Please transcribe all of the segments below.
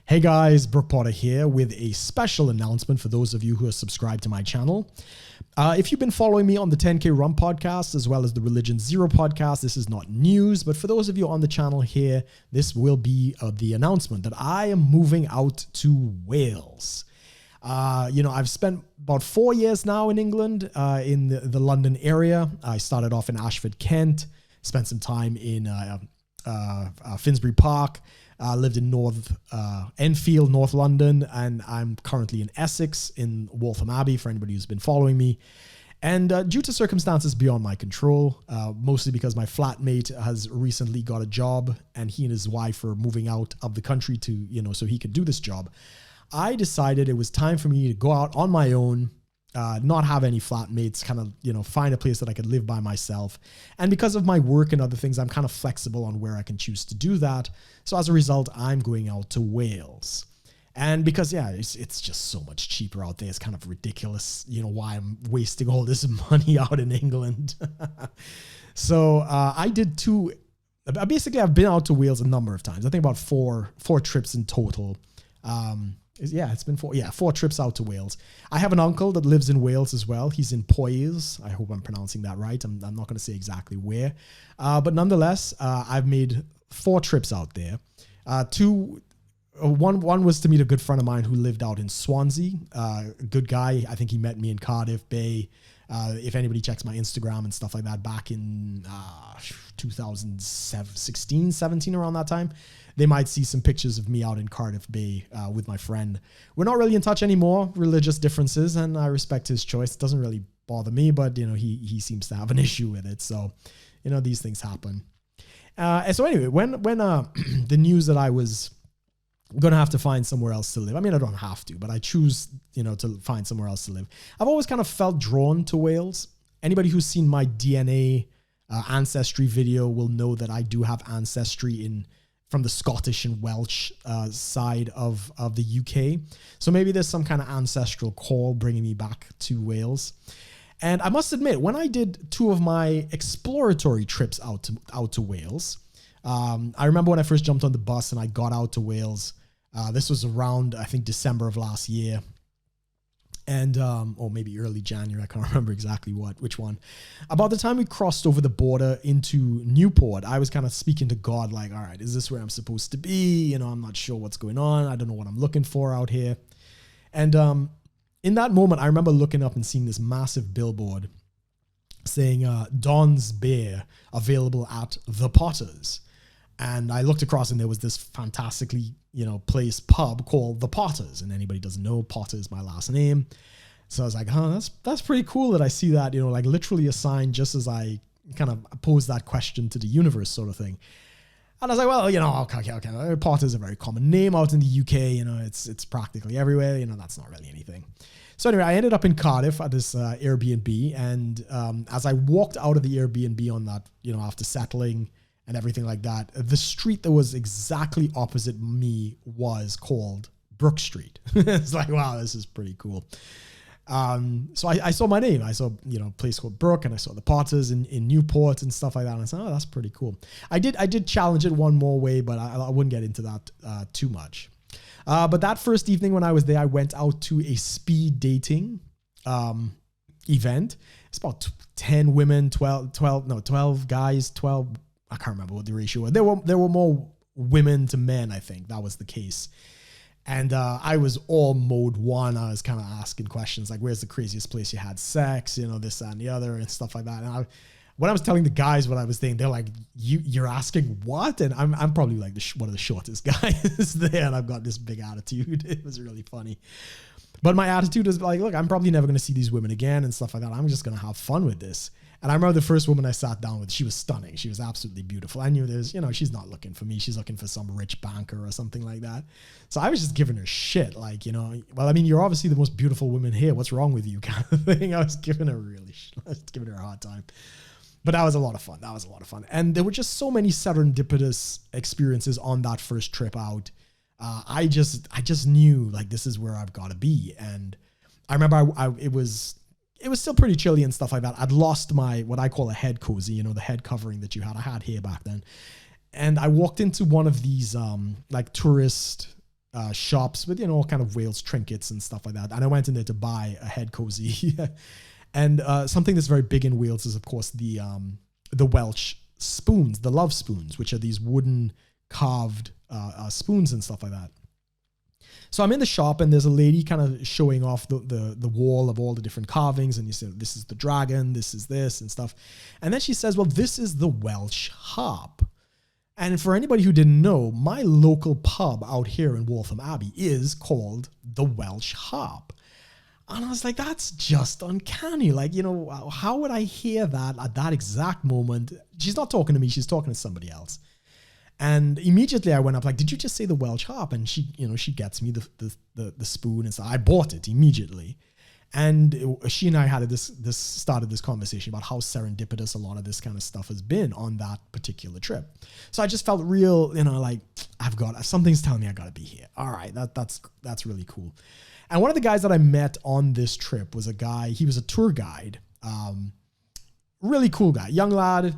Hey guys, Brook Potter here with a special announcement for those of you who are subscribed to my channel. If you've been following me on the 10K Run podcast as well as the Religion Zero podcast, this is not news, but for those of you on the channel here, this will be the announcement that I am moving out to Wales. I've spent about 4 years now in England, in the London area. I started off in Ashford, Kent, spent some time in Finsbury Park, lived in Enfield, North London, and I'm currently in Essex in Waltham Abbey for anybody who's been following me. And due to circumstances beyond my control, mostly because my flatmate has recently got a job and he and his wife are moving out of the country to, so he could do this job, I decided it was time for me to go out on my own, not have any flatmates, kind of, find a place that I could live by myself. And because of my work and other things, I'm kind of flexible on where I can choose to do that. So as a result, I'm going out to Wales. And because, it's just so much cheaper out there. It's kind of ridiculous, why I'm wasting all this money out in England. So I did I've been out to Wales a number of times. I think about four trips in total. It's been four trips out to Wales. I have an uncle that lives in Wales as well. He's in Powys. I hope I'm pronouncing that right. I'm not going to say exactly where. But nonetheless, I've made 4 trips out there. One was to meet a good friend of mine who lived out in Swansea. Good guy. I think he met me in Cardiff Bay. If anybody checks my Instagram and stuff like that back in 2016, 17, around that time, they might see some pictures of me out in Cardiff Bay with my friend. We're not really in touch anymore, religious differences, and I respect his choice. It doesn't really bother me, but he seems to have an issue with it. So, these things happen. And so anyway, when the news that I was going to have to find somewhere else to live. I mean, I don't have to, but I choose, to find somewhere else to live. I've always kind of felt drawn to Wales. Anybody who's seen my DNA ancestry video will know that I do have ancestry from the Scottish and Welsh side of the UK. So maybe there's some kind of ancestral call bringing me back to Wales. And I must admit, when I did 2 of my exploratory trips out to Wales, I remember when I first jumped on the bus and I got out to Wales. This was around, I think, December of last year. And, or maybe early January. I can't remember exactly which one. About the time we crossed over the border into Newport, I was kind of speaking to God like, all right, is this where I'm supposed to be? I'm not sure what's going on. I don't know what I'm looking for out here. And in that moment, I remember looking up and seeing this massive billboard saying Don's Beer available at The Potters. And I looked across and there was this fantastically, pub called The Potters. And anybody doesn't know, Potter is my last name. So I was like, that's pretty cool that I see that, like literally a sign just as I kind of posed that question to the universe sort of thing. And I was like, well, okay. Potter is a very common name out in the UK. It's practically everywhere. That's not really anything. So anyway, I ended up in Cardiff at this Airbnb. And as I walked out of the Airbnb on that, after settling and everything like that, the street that was exactly opposite me was called Brook Street. It's like, wow, this is pretty cool. So I saw my name. I saw, a place called Brook, and I saw the Potters in Newport and stuff like that. And I said, oh, that's pretty cool. I did challenge it one more way, but I wouldn't get into that too much. But that first evening when I was there, I went out to a speed dating event. It's about 10 women, 12 guys, 12. I can't remember what the ratio was. There were more women to men, I think. That was the case. And I was all mode 1. I was kind of asking questions like, where's the craziest place you had sex? This, that, and the other, and stuff like that. And when I was telling the guys what I was saying, they're like, you're asking what? And I'm probably like one of the shortest guys there, and I've got this big attitude. It was really funny. But my attitude was like, look, I'm probably never going to see these women again and stuff like that. I'm just going to have fun with this. And I remember the first woman I sat down with, she was stunning. She was absolutely beautiful. I knew she's not looking for me. She's looking for some rich banker or something like that. So I was just giving her shit. Like, well, I mean, you're obviously the most beautiful woman here. What's wrong with you? Kind of thing. I was giving her a hard time. But that was a lot of fun. And there were just so many serendipitous experiences on that first trip out. I just knew like, this is where I've got to be. And I remember it was still pretty chilly and stuff like that. I'd lost my, what I call a head cozy, the head covering that you had. I had here back then. And I walked into one of these, like tourist shops with, all kind of Wales trinkets and stuff like that. And I went in there to buy a head cozy. And something that's very big in Wales is, of course, the Welsh spoons, the love spoons, which are these wooden carved spoons and stuff like that. So I'm in the shop and there's a lady kind of showing off the wall of all the different carvings. And you say, this is the dragon, this is this and stuff. And then she says, well, this is the Welsh Harp. And for anybody who didn't know, my local pub out here in Waltham Abbey is called the Welsh Harp. And I was like, that's just uncanny. Like, how would I hear that at that exact moment? She's not talking to me. She's talking to somebody else. And immediately I went up like, did you just say the Welsh Harp? And she gets me the spoon and so I bought it immediately. And she and I had started this conversation about how serendipitous a lot of this kind of stuff has been on that particular trip. So I just felt real, like something's telling me I got to be here. All right, that's really cool. And one of the guys that I met on this trip was a guy. He was a tour guide, really cool guy, young lad.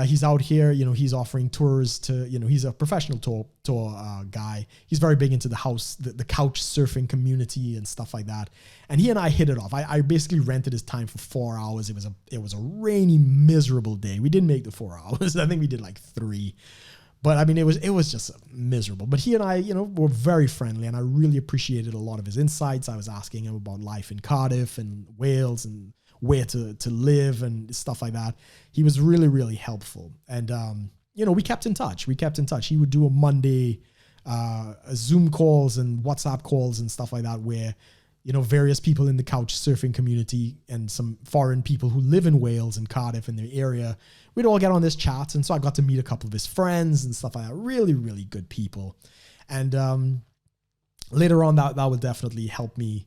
He's out here, he's offering tours to, he's a professional tour guy. He's very big into the couch surfing community and stuff like that. And he and I hit it off. I basically rented his time for 4 hours. It was a rainy, miserable day. We didn't make the 4 hours. I think we did like 3. But I mean, it was just miserable. But he and I, were very friendly, and I really appreciated a lot of his insights. I was asking him about life in Cardiff and Wales and where to live and stuff like that. He was really, really helpful. And, we kept in touch. He would do a Monday Zoom calls and WhatsApp calls and stuff like that where, various people in the couch surfing community and some foreign people who live in Wales and Cardiff in their area, we'd all get on this chat. And so I got to meet a couple of his friends and stuff like that. Really, really good people. And later on, that would definitely help me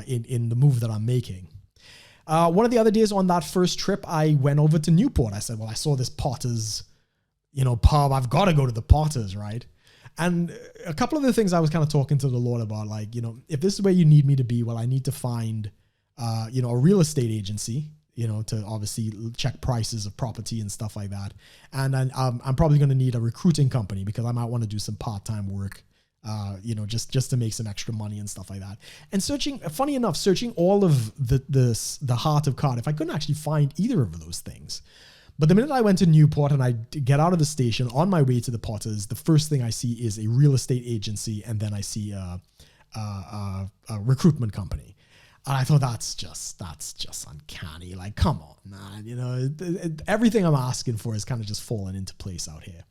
in the move that I'm making. One of the other days on that first trip, I went over to Newport. I said, well, I saw this Potter's, pub. I've got to go to the Potter's, right? And a couple of the things I was kind of talking to the Lord about, like, if this is where you need me to be, well, I need to find, a real estate agency, to obviously check prices of property and stuff like that. And I'm probably going to need a recruiting company because I might want to do some part-time work. Just to make some extra money and stuff like that. And searching all of the heart of Cardiff, I couldn't actually find either of those things. But the minute I went to Newport and I get out of the station on my way to the Potters, the first thing I see is a real estate agency, and then I see a recruitment company. And I thought that's just uncanny. Like, come on, man. Everything I'm asking for is kind of just falling into place out here.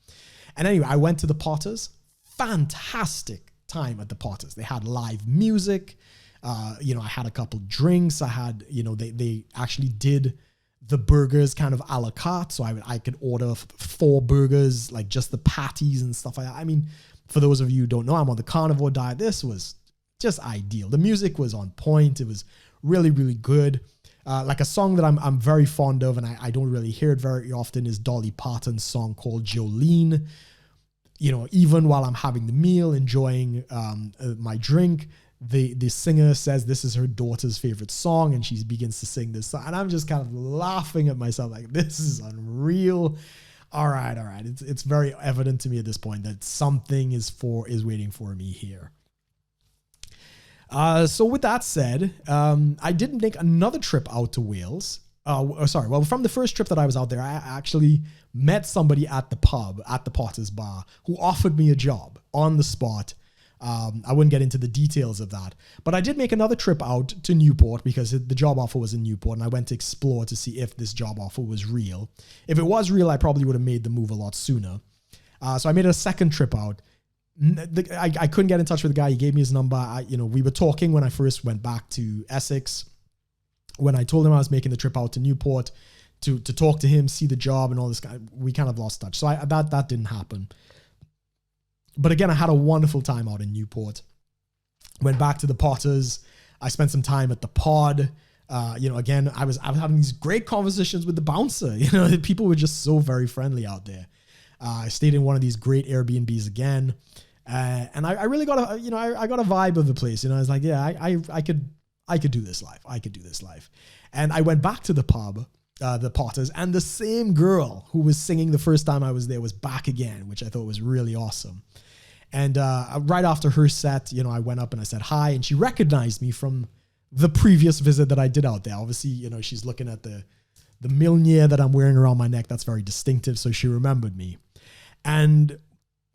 And anyway, I went to the Potters. Fantastic time at the Potters. They had live music. I had a couple drinks. I had, they actually did the burgers kind of a la carte. So I could order 4 burgers, like just the patties and stuff like that. I mean, for those of you who don't know, I'm on the carnivore diet. This was just ideal. The music was on point. It was really, really good. Like a song that I'm very fond of, and I don't really hear it very often, is Dolly Parton's song called Jolene. Even while I'm having the meal, enjoying my drink, the singer says this is her daughter's favorite song, and she begins to sing this song. And I'm just kind of laughing at myself like, this is unreal. All right. It's very evident to me at this point that something is waiting for me here. So with that said, I did make another trip out to Wales. From the first trip that I was out there, I actually met somebody at the pub, at the Potter's Bar, who offered me a job on the spot. I wouldn't get into the details of that, but I did make another trip out to Newport because the job offer was in Newport, and I went to explore to see if this job offer was real. If it was real, I probably would have made the move a lot sooner. So I made a second trip out. I couldn't get in touch with the guy. He gave me his number. We were talking when I first went back to Essex. When I told him I was making the trip out to Newport to talk to him, see the job and all this, we kind of lost touch. So that didn't happen. But again, I had a wonderful time out in Newport. Went back to the Potters. I spent some time at the pod. Again, I was having these great conversations with the bouncer. People were just so very friendly out there. I stayed in one of these great Airbnbs again. And I really got I got a vibe of the place. I was like, yeah, I could do this life. And I went back to the pub, the Potters, and the same girl who was singing the first time I was there was back again, which I thought was really awesome. And right after her set, you know, I went up and I said hi, and she recognized me from the previous visit that I did out there. Obviously, you know, she's looking at the milnier that I'm wearing around my neck. That's very distinctive. So she remembered me. And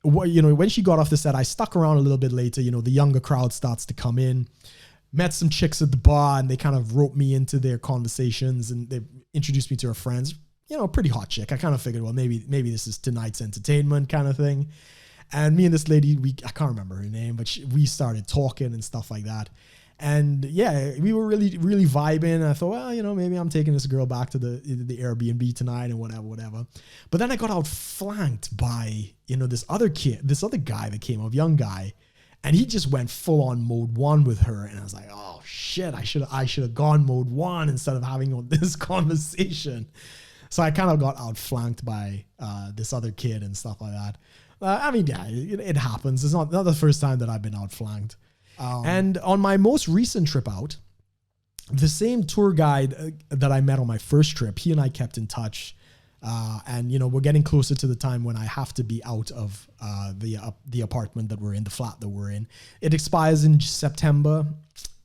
you know, when she got off the set, I stuck around a little bit later. You know, the younger crowd starts to come in. Met some chicks at the bar, and they kind of roped me into their conversations, and they introduced me to her friends. You know, pretty hot chick. I kind of figured, well, maybe this is tonight's entertainment kind of thing. And me and this lady, I can't remember her name, but we started talking and stuff like that. And yeah, we were really, really vibing. And I thought, well, you know, maybe I'm taking this girl back to the Airbnb tonight and whatever. But then I got outflanked by, you know, this other guy that came up, young guy. And he just went full on mode 1 with her. And I was like, oh shit, I should have gone mode 1 instead of having this conversation. So I kind of got outflanked by this other kid and stuff like that. I mean, yeah, it happens. It's not the first time that I've been outflanked. And on my most recent trip out, the same tour guide that I met on my first trip, he and I kept in touch. And, you know, we're getting closer to the time when I have to be out of the apartment that we're in, the flat that we're in. It expires in September.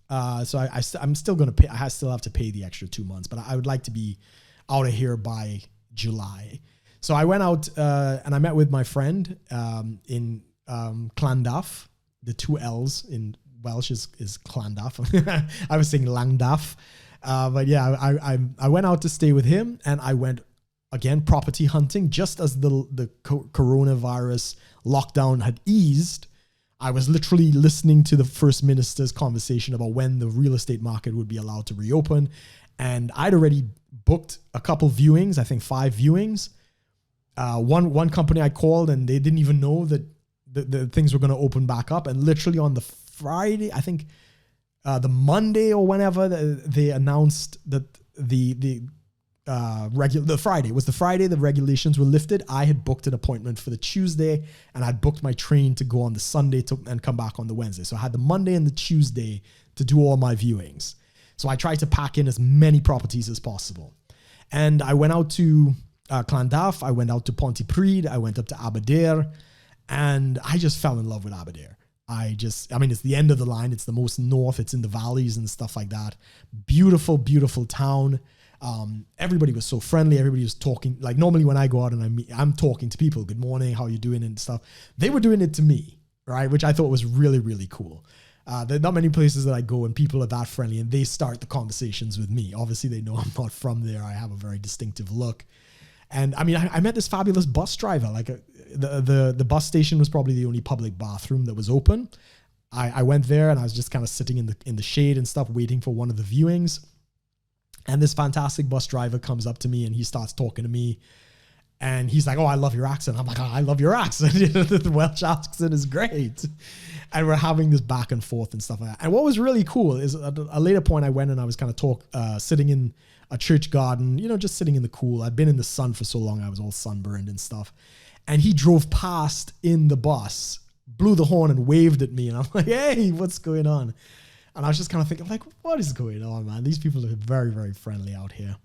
So I'm still going to pay. I still have to pay the extra 2 months, but I would like to be out of here by July. So I went out and I met with my friend in Llandaff. The 2 L's in Welsh is Llandaff. I was saying Langdaff. But yeah, I went out to stay with him, and I went, again, property hunting just as the coronavirus lockdown had eased. I was literally listening to the First Minister's conversation about when the real estate market would be allowed to reopen. And I'd already booked a couple viewings, I think 5 viewings. One company I called, and they didn't even know that the things were going to open back up. And literally on the Friday, I think the Monday or whenever, they announced that the Friday was the Friday the regulations were lifted. I had booked an appointment for the Tuesday, and I'd booked my train to go on the Sunday and come back on the Wednesday. So I had the Monday and the Tuesday to do all my viewings. So I tried to pack in as many properties as possible. And I went out to Llandaff, I went out to Pontypridd, I went up to Aberdare, and I just fell in love with Aberdare. I mean, it's the end of the line. It's the most north. It's in the valleys and stuff like that. Beautiful, beautiful town. Everybody was so friendly. Everybody was talking. Like normally when I go out and I'm talking to people, good morning, how you doing and stuff. They were doing it to me, right? Which I thought was really, really cool. There are not many places that I go and people are that friendly and they start the conversations with me. Obviously they know I'm not from there. I have a very distinctive look. And I mean, I met this fabulous bus driver. Like the bus station was probably the only public bathroom that was open. I went there and I was just kind of sitting in the shade and stuff, waiting for one of the viewings. And this fantastic bus driver comes up to me and he starts talking to me. And he's like, oh, I love your accent. I'm like, oh, I love your accent. The Welsh accent is great. And we're having this back and forth and stuff like that. And what was really cool is at a later point I went and I was kind of sitting in a church garden, you know, just sitting in the cool. I'd been in the sun for so long. I was all sunburned and stuff. And he drove past in the bus, blew the horn and waved at me. And I'm like, hey, what's going on? And I was just kind of thinking, like, what is going on, man? These people are very, very friendly out here.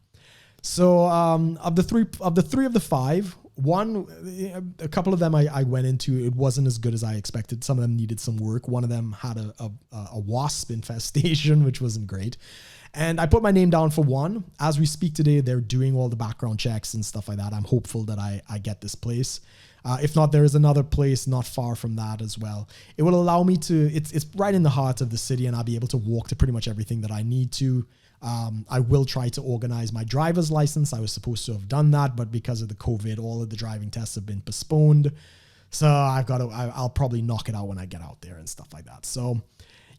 So of the 5, a couple of them I went into, it wasn't as good as I expected. Some of them needed some work. One of them had a wasp infestation, which wasn't great. And I put my name down for one. As we speak today, they're doing all the background checks and stuff like that. I'm hopeful that I get this place. If not, there is another place not far from that as well. It will allow me to, it's right in the heart of the city and I'll be able to walk to pretty much everything that I need to. I will try to organize my driver's license. I was supposed to have done that, but because of the COVID, all of the driving tests have been postponed. So I'll probably knock it out when I get out there and stuff like that. So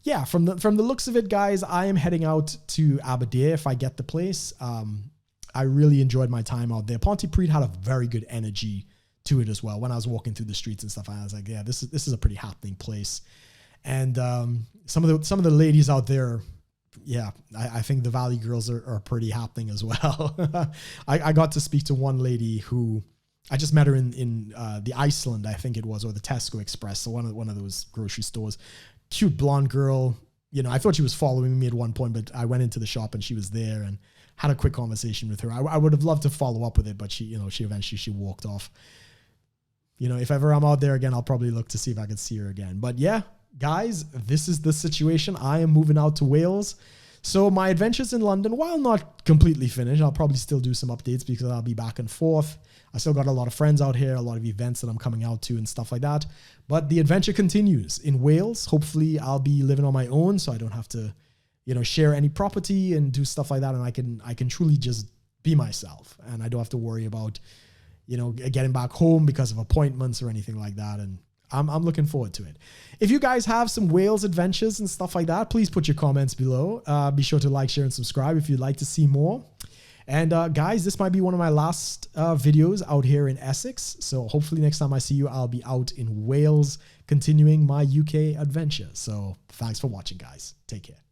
yeah, from the looks of it, guys, I am heading out to Aberdare if I get the place. I really enjoyed my time out there. Pontypridd had a very good energy to it as well. When I was walking through the streets and stuff, I was like, yeah, this is a pretty happening place. And some of the ladies out there, yeah, I think the Valley girls are pretty happening as well. I got to speak to one lady who I just met her in the Iceland, I think it was, or the Tesco Express, so one of those grocery stores. Cute blonde girl. You know, I thought she was following me at one point, but I went into the shop and she was there and had a quick conversation with her. I would have loved to follow up with it, but she eventually walked off. you know, if ever I'm out there again, I'll probably look to see if I can see her again. But yeah, guys, this is the situation. I am moving out to Wales. So my adventures in London, while not completely finished, I'll probably still do some updates because I'll be back and forth. I still got a lot of friends out here, a lot of events that I'm coming out to and stuff like that. But the adventure continues in Wales. Hopefully I'll be living on my own, so I don't have to, you know, share any property and do stuff like that. And I can truly just be myself, and I don't have to worry about, you know, getting back home because of appointments or anything like that. And I'm looking forward to it. If you guys have some Wales adventures and stuff like that, please put your comments below. Be sure to like, share, and subscribe if you'd like to see more. And guys, this might be one of my last videos out here in Essex. So hopefully next time I see you, I'll be out in Wales continuing my UK adventure. So thanks for watching, guys. Take care.